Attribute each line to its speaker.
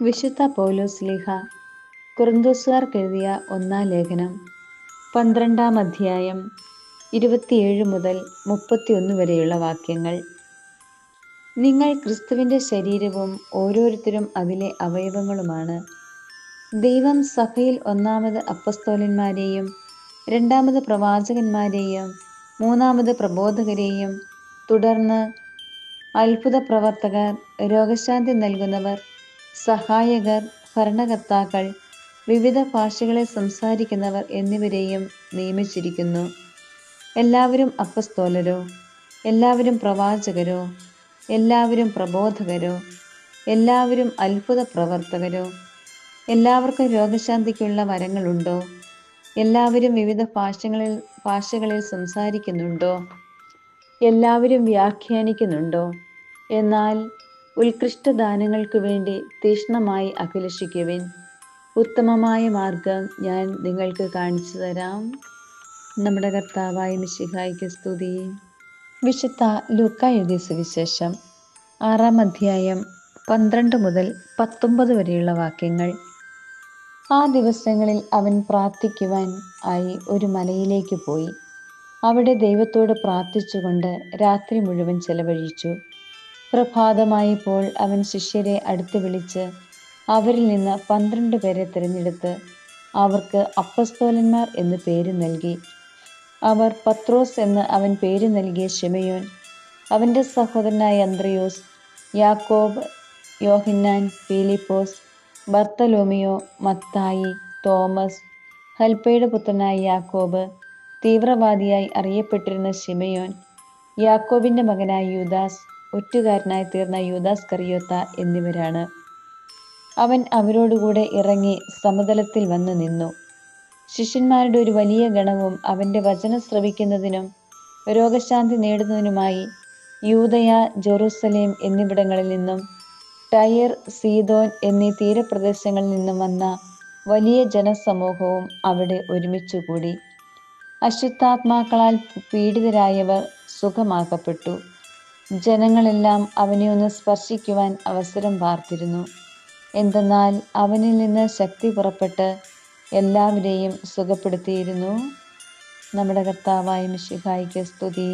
Speaker 1: വിശുദ്ധ പൗലോസ്ലീഹ കൊറിന്തോസുകാർക്ക് എഴുതിയ ഒന്നാം ലേഖനം 12-ാം അധ്യായം 27 മുതൽ 31 വരെയുള്ള വാക്യങ്ങൾ. നിങ്ങൾ ക്രിസ്തുവിൻ്റെ ശരീരവും ഓരോരുത്തരും അതിലെ അവയവങ്ങളുമാണ്. ദൈവം സഭയിൽ ഒന്നാമത് അപ്പസ്തോലന്മാരെയും രണ്ടാമത് പ്രവാചകന്മാരെയും മൂന്നാമത് പ്രബോധകരെയും തുടർന്ന് അത്ഭുത പ്രവർത്തകർ, രോഗശാന്തി നൽകുന്നവർ, സഹായകർ, ഭരണകർത്താക്കൾ, വിവിധ ഭാഷകളെ സംസാരിക്കുന്നവർ എന്നിവരെയും നിയമിച്ചിരിക്കുന്നു. എല്ലാവരും അപ്പസ്തോലരോ? എല്ലാവരും പ്രവാചകരോ? എല്ലാവരും പ്രബോധകരോ? എല്ലാവരും അത്ഭുത പ്രവർത്തകരോ? എല്ലാവർക്കും രോഗശാന്തിക്കുള്ള വരങ്ങളുണ്ടോ? എല്ലാവരും വിവിധ ഭാഷകളിൽ സംസാരിക്കുന്നുണ്ടോ? എല്ലാവരും വ്യാഖ്യാനിക്കുന്നുണ്ടോ? എന്നാൽ ഉത്കൃഷ്ടദാനങ്ങൾക്കു വേണ്ടി തീക്ഷ്ണമായി അഭിലഷിക്കുവിൻ. ഉത്തമമായ മാർഗം ഞാൻ നിങ്ങൾക്ക് കാണിച്ചു തരാം. നമ്മുടെ കർത്താവായ മിശിഹായ്ക്ക് സ്തുതി. വിശുദ്ധ ലൂക്കാ എഴുതിയ സുവിശേഷം 6-ാം അധ്യായം 12 മുതൽ 19 വരെയുള്ള വാക്യങ്ങൾ. ആ ദിവസങ്ങളിൽ അവൻ പ്രാർത്ഥിക്കുവാൻ ആയി ഒരു മലയിലേക്ക് പോയി. അവിടെ ദൈവത്തോട് പ്രാർത്ഥിച്ചുകൊണ്ട് രാത്രി മുഴുവൻ ചെലവഴിച്ചു. പ്രഭാതമായപ്പോൾ അവൻ ശിഷ്യരെ അടുത്ത് വിളിച്ച് അവരിൽ നിന്ന് 12 പേരെ തിരഞ്ഞെടുത്ത് അവർക്ക് അപ്പസ്തോലന്മാർ എന്ന് പേര് നൽകി. അവർ പത്രോസ് എന്ന് അവൻ പേര് നൽകിയ ശിമയോൻ, അവൻ്റെ സഹോദരനായ അന്ത്രയോസ്, യാക്കോബ്, യോഹന്നാൻ, ഫിലിപ്പോസ്, ബർത്തലോമിയോ, മത്തായി, തോമസ്, ഹൽപ്പയുടെ പുത്രനായ യാക്കോബ്, തീവ്രവാദിയായി അറിയപ്പെട്ടിരുന്ന ശിമയോൻ, യാക്കോബിൻ്റെ മകനായ യൂദാസ്, ഒറ്റുകാരനായി തീർന്ന യൂദാസ് കറിയോത്ത എന്നിവരാണ്. അവൻ അവരോടുകൂടെ ഇറങ്ങി സമതലത്തിൽ വന്നു നിന്നു. ശിഷ്യന്മാരുടെ ഒരു വലിയ ഗണവും അവൻ്റെ വചനം ശ്രവിക്കുന്നതിനും രോഗശാന്തി നേടുന്നതിനുമായി യൂദയ, ജെറുസലേം എന്നിവിടങ്ങളിൽ നിന്നും ടയർ, സീദോൻ എന്നീ തീരപ്രദേശങ്ങളിൽ നിന്നും വന്ന വലിയ ജനസമൂഹവും അവിടെ ഒരുമിച്ചുകൂടി. അശുദ്ധാത്മാക്കളാൽ പീഡിതരായവർ സുഖമാക്കപ്പെട്ടു. ജനങ്ങളെല്ലാം അവനെ ഒന്ന് സ്പർശിക്കുവാൻ അവസരം പാർത്തിരുന്നു. എന്തെന്നാൽ അവനിൽ നിന്ന് ശക്തി പുറപ്പെട്ട് എല്ലാവരെയും സുഖപ്പെടുത്തിയിരുന്നു. നമ്മുടെ കർത്താവായ മിശിഹായ്ക്ക് സ്തുതി.